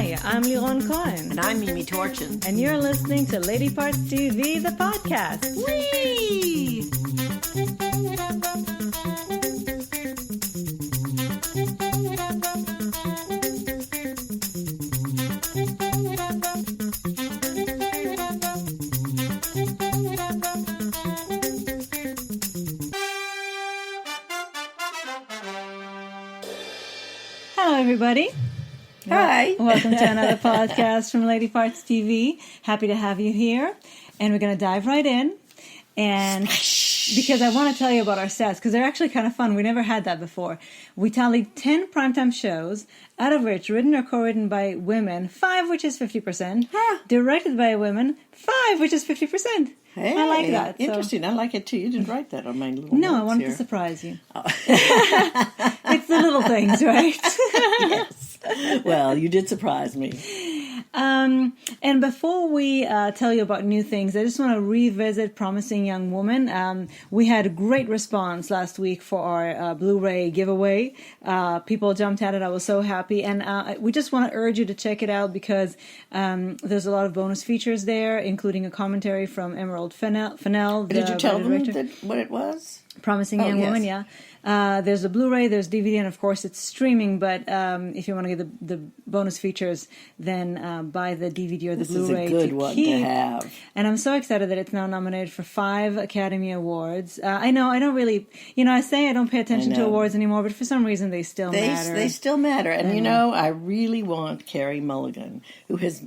Hi, I'm Liron Cohen. And I'm Mimi Torchin. And you're listening to Lady Parts TV, the podcast. Whee! Hello, everybody. Hi. Welcome to another podcast from Lady Parts TV. Happy to have you here. And we're going to dive right in. And because I want to tell you about our sets, because they're actually kind of fun. We never had that before. We tallied 10 primetime shows, out of which written or co-written by women, 5, which is 50%, directed by women, 5, which is 50%. Hey, I like that. Interesting. I like it too. You didn't write that on my little No, I notes wanted here. to surprise you. Oh. It's the little things, right? Yes. Well, you did surprise me. And before we tell you about new things, I just want to revisit Promising Young Woman. We had a great response last week for our Blu-ray giveaway. People jumped at it. I was so happy. And we just want to urge you to check it out because there's a lot of bonus features there, including a commentary from Emerald Fennell. Did you tell them what it was? Promising Young Woman, yeah. There's a Blu-ray, there's DVD, and of course it's streaming, but if you want to get the bonus features, then buy the DVD or the Blu-ray This is a good one to have. And I'm so excited that it's now nominated for 5 Academy Awards. I know, I don't really, I say I don't pay attention to awards anymore, but for some reason they still matter. They still matter. And I really want Carey Mulligan, who has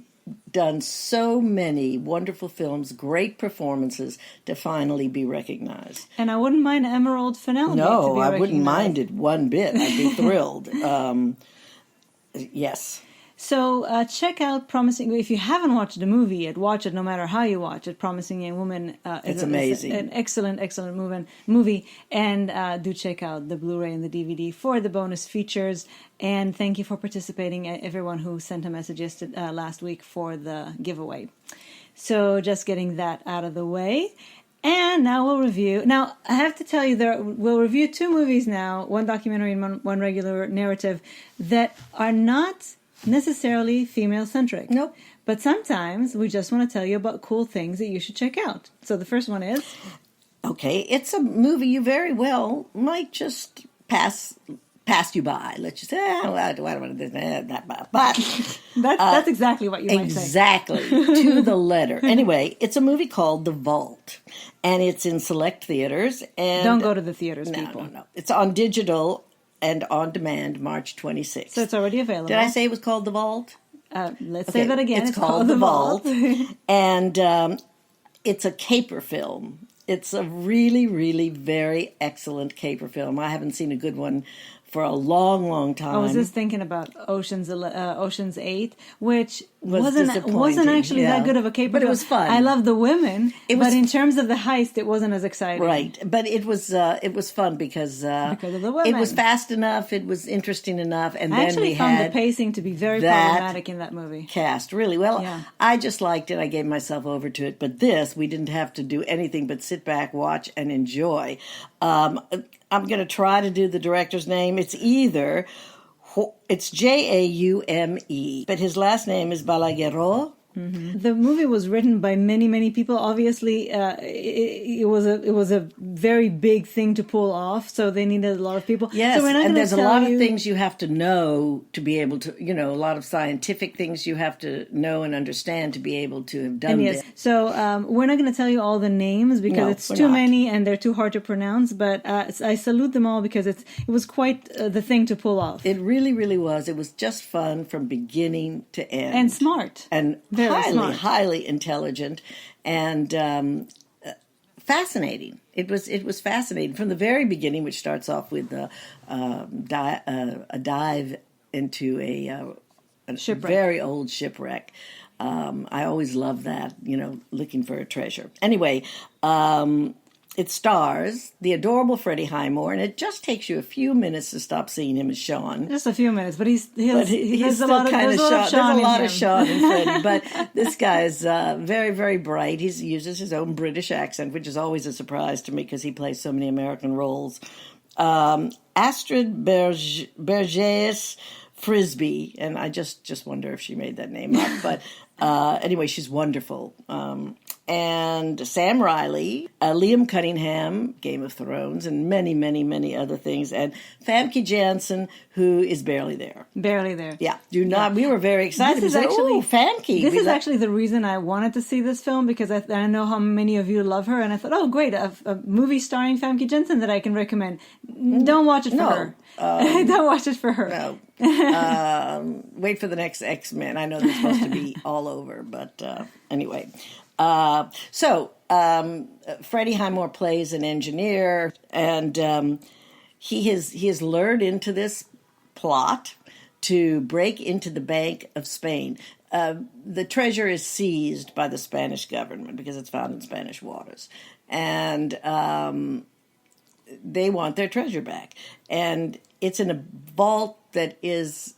done so many wonderful films, great performances, to finally be recognized. And I wouldn't mind Emerald Fennell. No, I wouldn't mind it one bit. I'd be thrilled. Yes. So check out Promising. If you haven't watched the movie yet, watch it no matter how you watch it. Promising Young Woman it's amazing. An excellent movie. And do check out the Blu-ray and the DVD for the bonus features. And thank you for participating, everyone who sent a message last week for the giveaway. So just getting that out of the way. And now we'll review. Now, I have to tell you, we'll review 2 movies now, one documentary and one regular narrative, that are not necessarily female-centric. Nope. But sometimes we just want to tell you about cool things that you should check out. So the first one is... Okay, it's a movie you very well might just pass you by. Let's just say, I don't want to do that. But that's exactly what you might say. Exactly, to the letter. Anyway, it's a movie called The Vault, and it's in select theaters. And don't go to the theaters, people. No. It's on digital and on demand, March 26th. So it's already available. Did I say it was called The Vault? Let's say that again. It's called The Vault. And it's a caper film. It's a really, really very excellent caper film. I haven't seen a good one for a long, long time. I was just thinking about Ocean's 8, which wasn't actually that good of a caper but film. It was fun. I love the women, but in terms of the heist, it wasn't as exciting. Right, but it was fun because of the women. It was fast enough, it was interesting enough, and I then we found had the pacing to be very problematic in that movie. Cast really well. Yeah. I just liked it. I gave myself over to it. But this, we didn't have to do anything but sit back, watch, and enjoy. I'm going to try to do the director's name. It's Jaume, but his last name is Balagueró. Mm-hmm. The movie was written by many, many people. Obviously, it was a very big thing to pull off, so they needed a lot of people. Yes, so and there's a lot of things you have to know to be able to, a lot of scientific things you have to know and understand to be able to have done this. So we're not going to tell you all the names because it's too many and they're too hard to pronounce, but I salute them all because it was quite the thing to pull off. It really, really was. It was just fun from beginning to end. And smart. And highly intelligent and fascinating. It was fascinating from the very beginning, which starts off with a dive into a very old shipwreck. I always love that, looking for a treasure. Anyway, It stars the adorable Freddie Highmore, and it just takes you a few minutes to stop seeing him as Sean. Just a few minutes, but he's still kind of Sean. There's a lot of Sean and Freddie, but this guy is very, very bright. He uses his own British accent, which is always a surprise to me because he plays so many American roles. Astrid Bergès Frisbee, and I just wonder if she made that name up. But anyway, she's wonderful. And Sam Riley, Liam Cunningham, Game of Thrones, and many, many, many other things. And Famke Janssen, who is barely there. Barely there. Yeah, we were very excited. This is actually Famke. This is actually the reason I wanted to see this film, because I know how many of you love her, and I thought, oh, great, a movie starring Famke Janssen that I can recommend. Don't watch it for her. Don't watch it for her. No. Wait for the next X-Men. I know they're supposed to be all over, but anyway. So Freddie Highmore plays an engineer, and he has lured into this plot to break into the Bank of Spain. The treasure is seized by the Spanish government because it's found in Spanish waters, and they want their treasure back. And it's in a vault that is,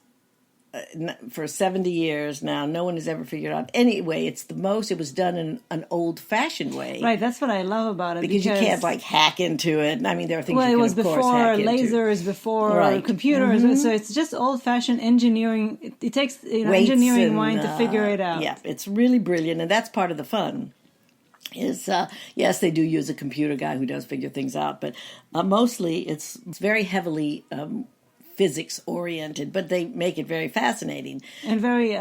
for 70 years now, no one has ever figured out. Anyway, it was done in an old-fashioned way. Right, that's what I love about it. Because you can't, hack into it. I mean, there are things well, you can, it was of course, before hack lasers, before computers, so it's just old-fashioned engineering. It takes engineering mind to figure it out. Yeah, it's really brilliant, and that's part of the fun. Yes, they do use a computer guy who does figure things out, but mostly it's very heavily physics oriented, but they make it very fascinating and very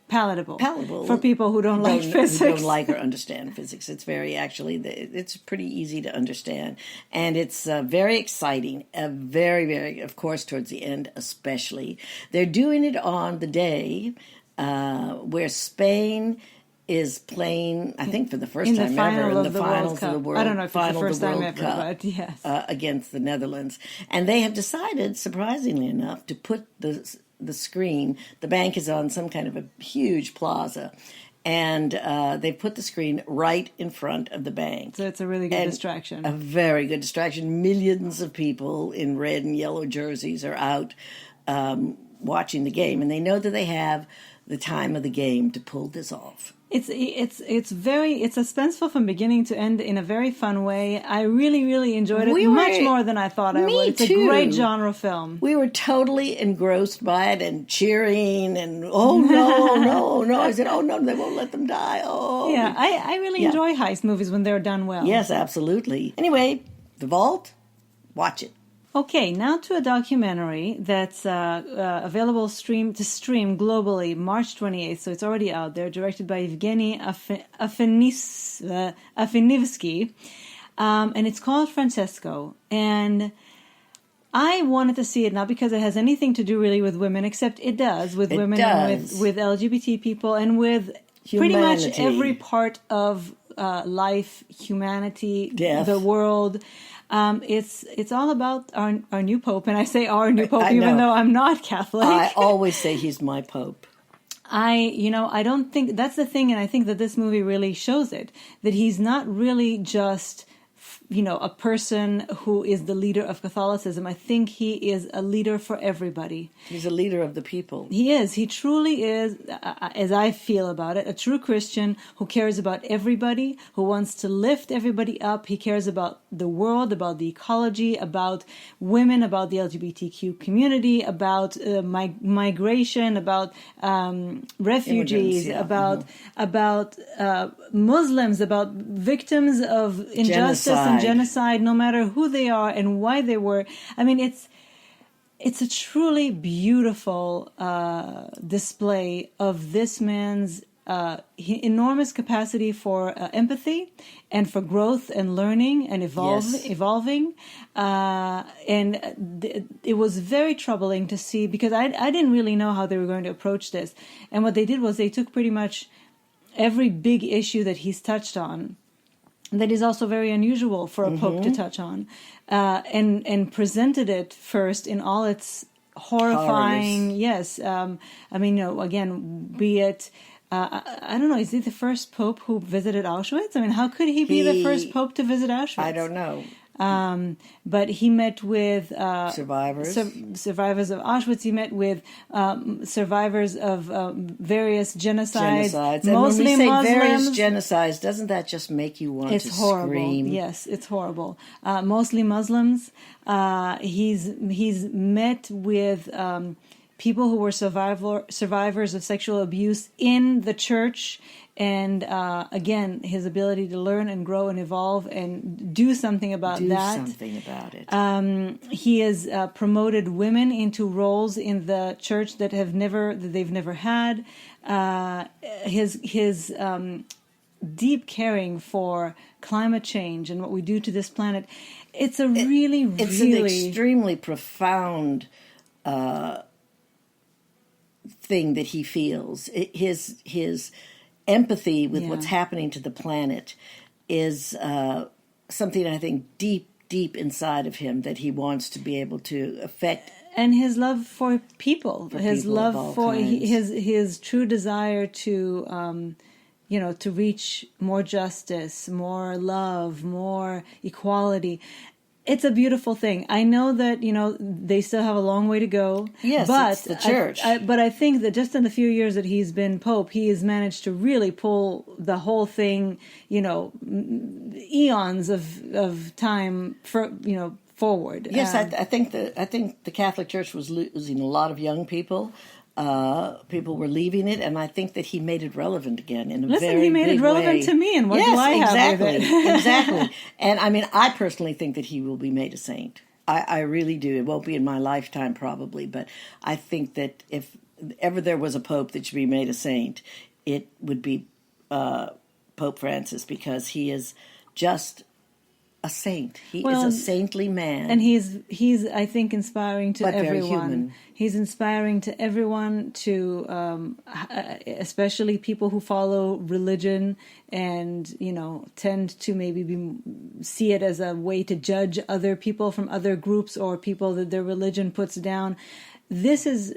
palatable for people who don't like physics, who don't like or understand physics. It's it's pretty easy to understand, and it's very exciting. Very, very, of course, towards the end, especially they're doing it on the day where Spain is playing, I think for the first time ever, in the finals of the World Cup. I don't know if it's the first time ever, but yes. Against the Netherlands. And they have decided, surprisingly enough, to put the screen, the bank is on some kind of a huge plaza, and they put the screen right in front of the bank. So it's a really good distraction. A very good distraction. Millions of people in red and yellow jerseys are out watching the game, and they know that they have the time of the game to pull this off. It's suspenseful from beginning to end in a very fun way. I really, really enjoyed it much more than I thought I would. It's a great genre film. We were totally engrossed by it and cheering and no. I said, oh no, they won't let them die. Oh yeah, I really enjoy heist movies when they're done well. Yes, absolutely. Anyway, The Vault, watch it. Okay, now to a documentary that's available to stream globally March 28th, so it's already out there, directed by Evgeny Afinivsky, and it's called Francesco. And I wanted to see it not because it has anything to do really with women, except it does, with women and with LGBT people and with pretty much every part of life, humanity, death, the world. It's all about our new Pope, and I say our new Pope even though I'm not Catholic. I always say he's my Pope. I don't think that's the thing, and I think that this movie really shows it, that he's not really just a person who is the leader of Catholicism. I think he is a leader for everybody. He's a leader of the people. He is. He truly is, as I feel about it, a true Christian who cares about everybody, who wants to lift everybody up. He cares about the world, about the ecology, about women, about the LGBTQ community, about migration, about refugees, about Muslims, about victims of injustice and genocide, no matter who they are and why they were. I mean, it's a truly beautiful display of this man's enormous capacity for empathy and for growth and learning and evolving. And it was very troubling to see, because I didn't really know how they were going to approach this. And what they did was they took pretty much every big issue that he's touched on, that is also very unusual for a pope to touch on, and presented it first in all its horrifying. Yes, again, be it. I don't know. Is he the first pope who visited Auschwitz? I mean, how could he be the first pope to visit Auschwitz? I don't know. But he met with survivors of Auschwitz. He met with survivors of various genocides. Mostly and when we say Muslims. Various genocides, doesn't that just make you want to horrible. Scream? Yes, it's horrible. Mostly Muslims. He's met with people who were survivors of sexual abuse in the church. And again, his ability to learn and grow and evolve and do something about that. Do something about it. He has promoted women into roles in the church that they've never had. His deep caring for climate change and what we do to this planet. It's an extremely profound thing that he feels. His empathy with what's happening to the planet is something I think deep inside of him that he wants to be able to affect. And his love for people, his true desire to to reach more justice, more love, more equality. It's a beautiful thing. I know that, they still have a long way to go. Yes, but it's the church. But I think that just in the few years that he's been Pope, he has managed to really pull the whole thing, eons of time forward. Yes, I think the Catholic Church was losing a lot of young people. People were leaving it, and I think that he made it relevant again in a very big way. He made it relevant to me, and what do I have with it? Exactly. And I mean, I personally think that he will be made a saint. I really do. It won't be in my lifetime, probably, but I think that if ever there was a pope that should be made a saint, it would be Pope Francis, because he is just a saint. He is a saintly man, and he's I think inspiring to everyone. Very human. He's inspiring to everyone, to especially people who follow religion and tend to maybe see it as a way to judge other people from other groups or people that their religion puts down. This is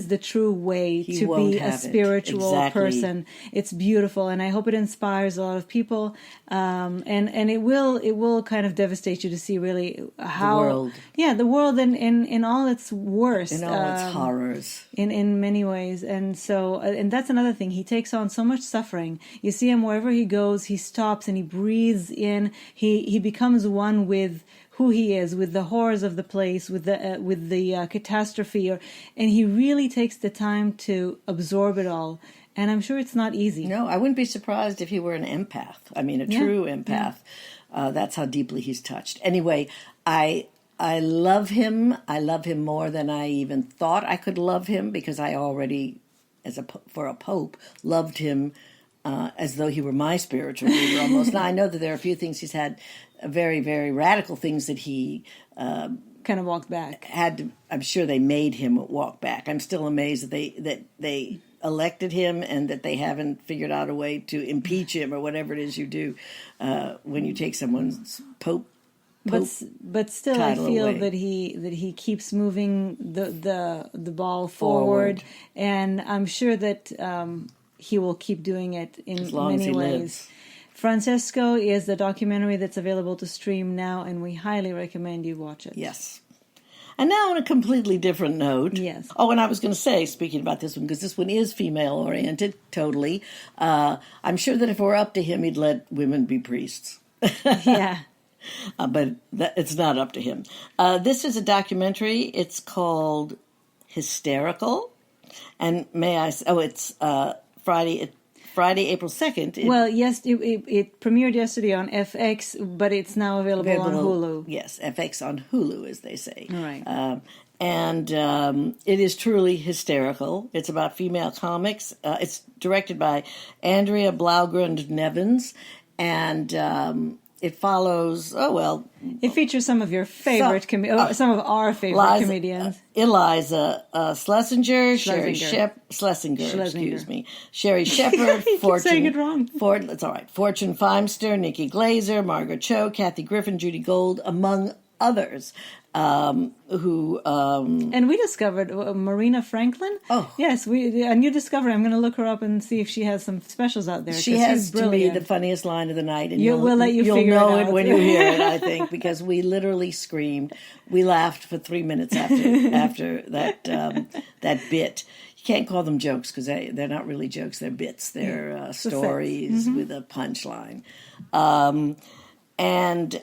the true way to be a spiritual person. It's beautiful, and I hope it inspires a lot of people. And it will kind of devastate you to see really how the world in all its worst, in all its horrors, in many ways. And so, and that's another thing. He takes on so much suffering. You see him wherever he goes. He stops and he breathes in. He becomes one with who he is, with the horrors of the place, with the catastrophe, and he really takes the time to absorb it all. And I'm sure it's not easy. No, I wouldn't be surprised if he were an empath. I mean, a true empath. Yeah. That's how deeply he's touched. Anyway, I love him. I love him more than I even thought I could love him, because I already, for a pope, loved him as though he were my spiritual leader almost. Now, I know that there are a few things he's had, very, very radical things that he kind of walked back. I'm sure they made him walk back. I'm still amazed that they elected him and that they haven't figured out a way to impeach him or whatever it is you do when you take someone's pope. But still, I feel away. that he keeps moving the ball forward, and I'm sure that he will keep doing it in many ways. Lives. Francesco is the documentary that's available to stream now, and we highly recommend you watch it. Yes. And now on a completely different note. Yes. Oh, and I was going to say, speaking about this one, because this one is female-oriented, totally. I'm sure that if it were up to him, he'd let women be priests. Yeah. But it's not up to him. This is a documentary. It's called Hysterical. And it's Friday, April 2nd. Well, yes, it premiered yesterday on FX, but it's now available on Hulu. Yes, FX on Hulu, as they say. All right. And it is truly hysterical. It's about female comics. It's directed by Andrea Blaugrund-Nevins, and it follows, it featers some of your favorite, some of our favorite comedians. Eliza Schlesinger, Sherry Shepard, Fortune. Saying it wrong. It's all right. Fortune Feimster, Nikki Glazer, Margaret Cho, Kathy Griffin, Judy Gold, among others. And we discovered Marina Franklin. Oh, yes, a new discovery. I'm going to look her up and see if she has some specials out there. She has, to me, the funniest line of the night, and we'll let you you'll figure know it out when you hear it. I think, because we literally screamed. We laughed for 3 minutes after that bit. You can't call them jokes, because they're not really jokes. They're bits. They're stories with a punchline, and.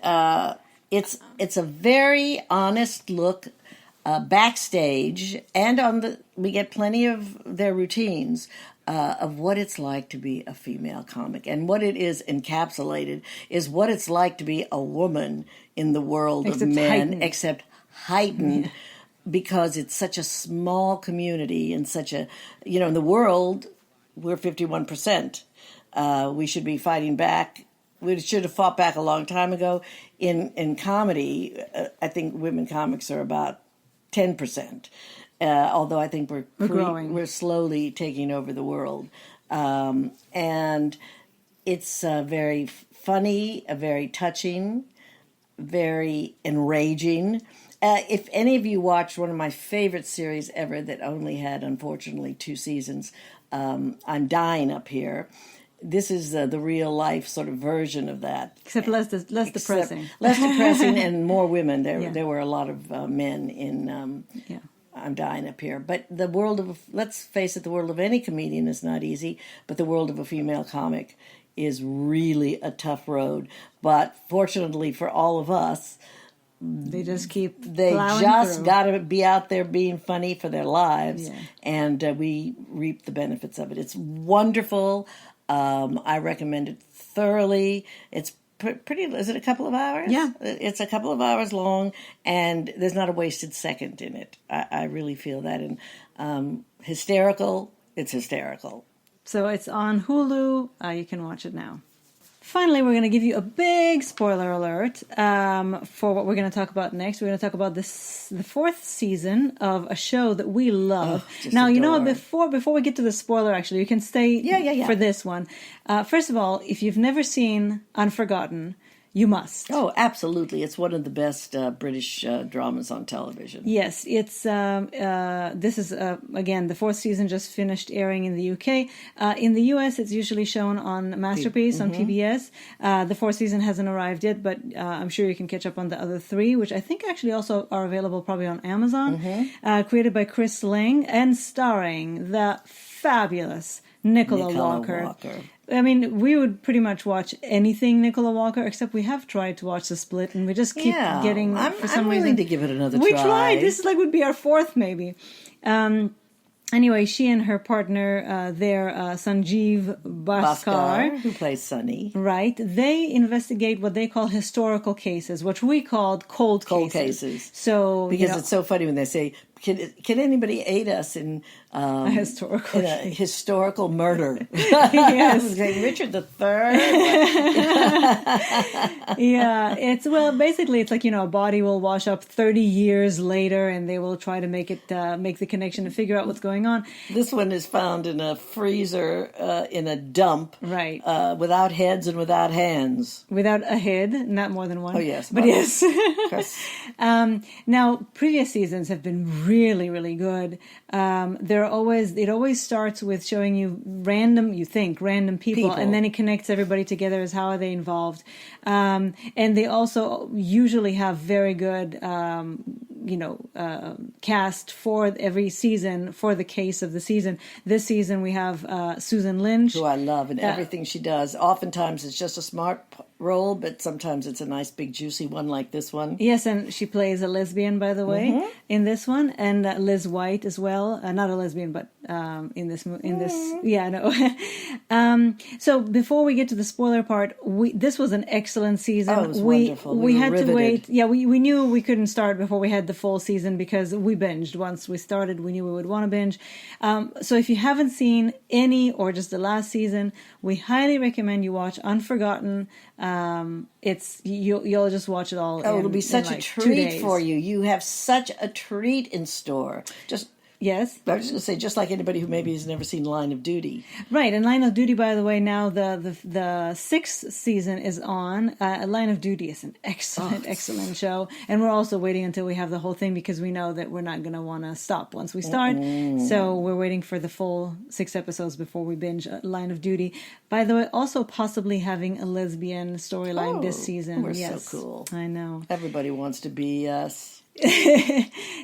It's a very honest look. backstage, and we get plenty of their routines of what it's like to be a female comic, and what it is encapsulated is what it's like to be a woman in the world of men, except heightened. Because it's such a small community and such a, in the world, we're 51%. We should be fighting back. We should have fought back a long time ago. In comedy, I think women comics are about 10%. Although I think we're growing. We're slowly taking over the world. And it's very funny, very touching, very enraging. If any of you watched one of my favorite series ever that only had, unfortunately, 2 seasons, I'm Dying Up Here. This is the real life sort of version of that. Except less depressing. Less depressing and more women. There were a lot of men in I'm Dying Up Here. But the world of, let's face it, the world of any comedian is not easy, but the world of a female comic is really a tough road. But fortunately for all of us, they just got to be out there being funny for their lives, and we reap the benefits of it. It's wonderful. I recommend it thoroughly. It's pretty. Is it a couple of hours? Yeah, it's a couple of hours long, and there's not a wasted second in it. I really feel that. And hysterical. It's hysterical. So it's on Hulu. You can watch it now. Finally, we're going to give you a big spoiler alert for what we're going to talk about next. We're going to talk about the 4th season of a show that we love. Now, before we get to the spoiler, actually, you can stay for this one. First of all, if you've never seen Unforgotten, you must. Oh, absolutely. It's one of the best British dramas on television. Yes, it's this is, again, the 4th season just finished airing in the UK. In the US, it's usually shown on Masterpiece on PBS. The 4th season hasn't arrived yet, but I'm sure you can catch up on the other 3, which I think actually also are available probably on Amazon. Created by Chris Lang and starring the fabulous Nicola Walker. I mean, we would pretty much watch anything Nicola Walker, except we have tried to watch The Split, and we just keep getting, for some reason... I'm willing to give it another try. We tried. This is would be our 4th, maybe. Anyway, she and her partner, Sanjeev Bhaskar, who plays Sunny. Right. They investigate what they call historical cases, which we called cold cases. So, because it's so funny when they say, can anybody aid us in a historical murder? Yes. Richard III? Yeah. Basically it's a body will wash up 30 years later, and they will try to make the connection and figure out what's going on. This one is found in a freezer in a dump. Right. Without heads and without hands. Without a head, not more than one. Oh, yes. But yes. Now, previous seasons have been really, really good. It always starts with showing you random people, and then it connects everybody together as how are they involved. And they also usually have very good, cast for every season for the case of the season. This season we have Susan Lynch, who I love, and everything she does. Oftentimes it's just a smart role, but sometimes it's a nice big juicy one like this one. Yes, and she plays a lesbian, by the way, in this one, and Liz White as well. Not a lesbian, but in this. Yeah, I know. So before we get to the spoiler part, this was an excellent season. Oh, it was wonderful. We had riveted. To wait. Yeah, we knew we couldn't start before we had the full season because we binged. Once we started, we knew we would want to binge. So if you haven't seen any or just the last season, we highly recommend you watch Unforgotten. You'll just watch it all. It'll be such a treat for you. You have such a treat in store. Yes. I was just going to say, just like anybody who maybe has never seen Line of Duty. Right, and Line of Duty, by the way, now the 6th season is on. Line of Duty is an excellent show. And we're also waiting until we have the whole thing because we know that we're not going to want to stop once we start. So we're waiting for the full 6 episodes before we binge Line of Duty. By the way, also possibly having a lesbian storyline this season. We're so cool. I know. Everybody wants to be us.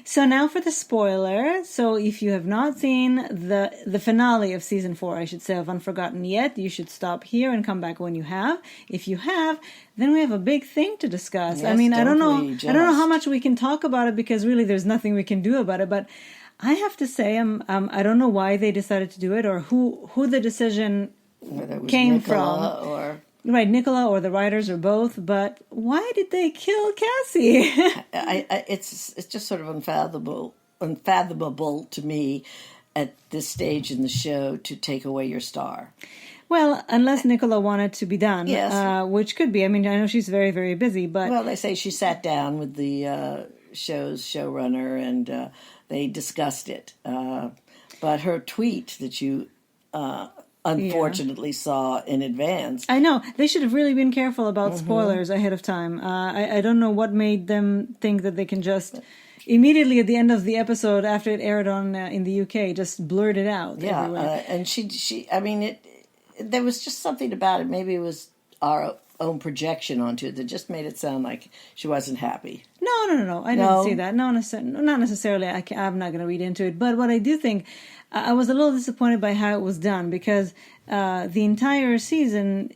So now for the spoiler. So if you have not seen the finale of season 4, I should say, of Unforgotten yet, you should stop here and come back when you have. If you have, then we have a big thing to discuss. Yes, I mean, I don't just. know how much we can talk about it, because really there's nothing we can do about it. But I have to say, I don't know why they decided to do it, or who the decision came Nicola from. or... Right, Nicola or the writers or both, but why did they kill Cassie? It's just sort of unfathomable to me at this stage in the show to take away your star. Well, unless Nicola wanted to be done, yes. Which could be. I mean, I know she's very, very busy, but... Well, they say she sat down with the show's showrunner and they discussed it. But her tweet that you... unfortunately saw in advance. I know. They should have really been careful about spoilers ahead of time. I don't know what made them think that they can just immediately at the end of the episode after it aired on in the UK just blurt it out. Yeah, and she I mean, there was just something about it. Maybe it was our own projection onto it that just made it sound like she wasn't happy. No. I didn't see that. No, not necessarily. I'm not going to read into it. But what I do think, I was a little disappointed by how it was done, because the entire season,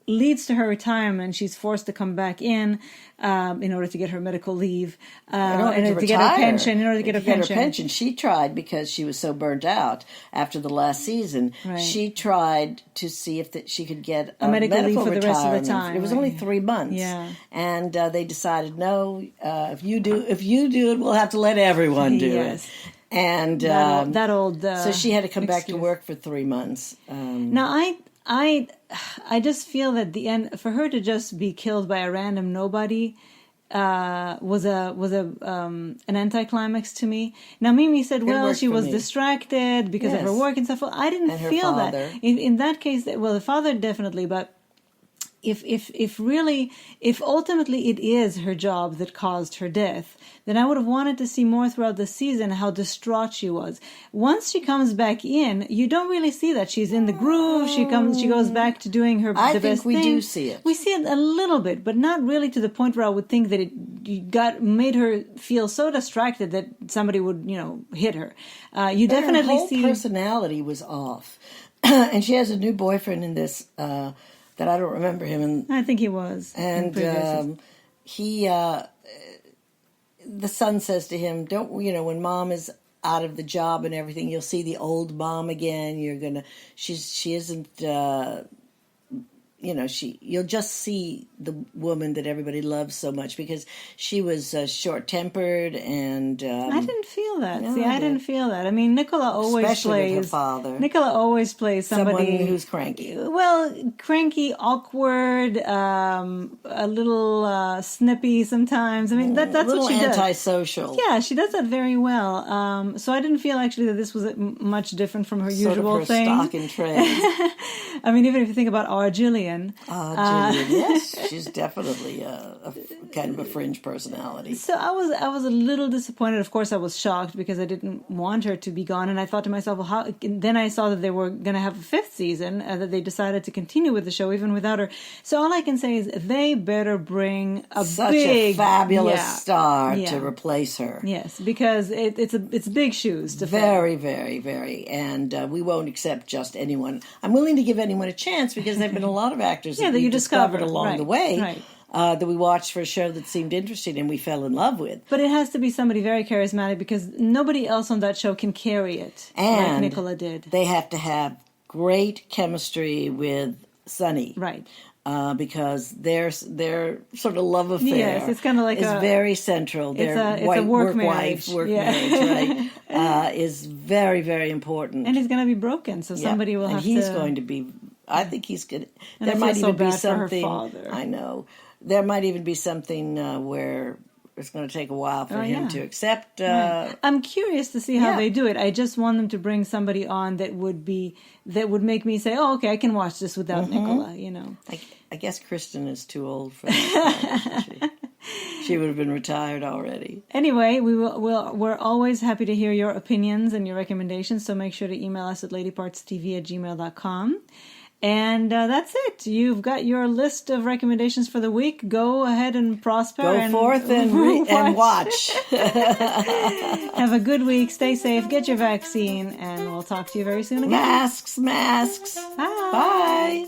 leads to her retirement. She's forced to come back in order to get her medical leave, in order to get her pension. In order to get her pension, she tried, because she was so burnt out after the last season. Right. She tried to see if she could get a medical leave for retirement. the rest of the time. It was only 3 months. Yeah, and they decided, no, if you do it, we'll have to let everyone do it. And that old. So she had to come back excuse. to work for 3 months. Now I just feel that the end, for her to just be killed by a random nobody was an anticlimax to me. Now Mimi said, well, she was distracted because of her work and stuff. Well, I didn't feel that. In that case, well, the father definitely, but if ultimately it is her job that caused her death, then I would have wanted to see more throughout the season how distraught she was. Once she comes back in, you don't really see that. She's in the groove. She goes back to doing the best thing. I think we do see it. We see it a little bit, but not really to the point where I would think that it made her feel so distracted that somebody would, hit her. You definitely see her whole personality was off, and she has a new boyfriend in this. That I don't remember him. And I think he was. And the son says to him, "Don't when mom is out of the job and everything, you'll see the old mom again. She isn't." You'll just see the woman that everybody loves so much, because she was short-tempered and... I didn't feel that. I didn't feel that. I mean, Nicola always especially with her father. Nicola always plays somebody... Someone who's cranky. Well, cranky, awkward, a little snippy sometimes. I mean, that's what she does. Antisocial. Yeah, she does that very well. So I didn't feel actually that this was much different from her usual her thing. Stock in trade. I mean, even if you think about our Jillian. Jillian, yes, she's definitely a kind of a fringe personality. So I was a little disappointed. Of course, I was shocked because I didn't want her to be gone, and I thought to myself, well, how? Then I saw that they were going to have a 5th season, that they decided to continue with the show even without her. So all I can say is they better bring such a fabulous star to replace her. Yes, because it's big shoes to fill. Very, very, very, and we won't accept just anyone. I'm willing to give anyone a chance, because there've been a lot of actors that you discovered along the way that we watched for a show that seemed interesting and we fell in love with. But it has to be somebody very charismatic, because nobody else on that show can carry it like Nicola did. They have to have great chemistry with Sonny. Right. Because their sort of love affair it's kind of like is very central. Their it's a work marriage. Marriage, right, is very, very important. And he's going to be broken, so somebody will have to... And he's going to be... I think he's good. There might even be something. I know. There might even be something where it's going to take a while for him to accept. I'm curious to see how they do it. I just want them to bring somebody on that would make me say, "Oh, okay, I can watch this without Nicola." I guess Kristen is too old for that. She would have been retired already. Anyway, we're always happy to hear your opinions and your recommendations, so make sure to email us at ladypartstv@gmail.com. And that's it. You've got your list of recommendations for the week. Go ahead and prosper. Go forth and watch. Have a good week. Stay safe. Get your vaccine. And we'll talk to you very soon again. Masks. Bye. Bye.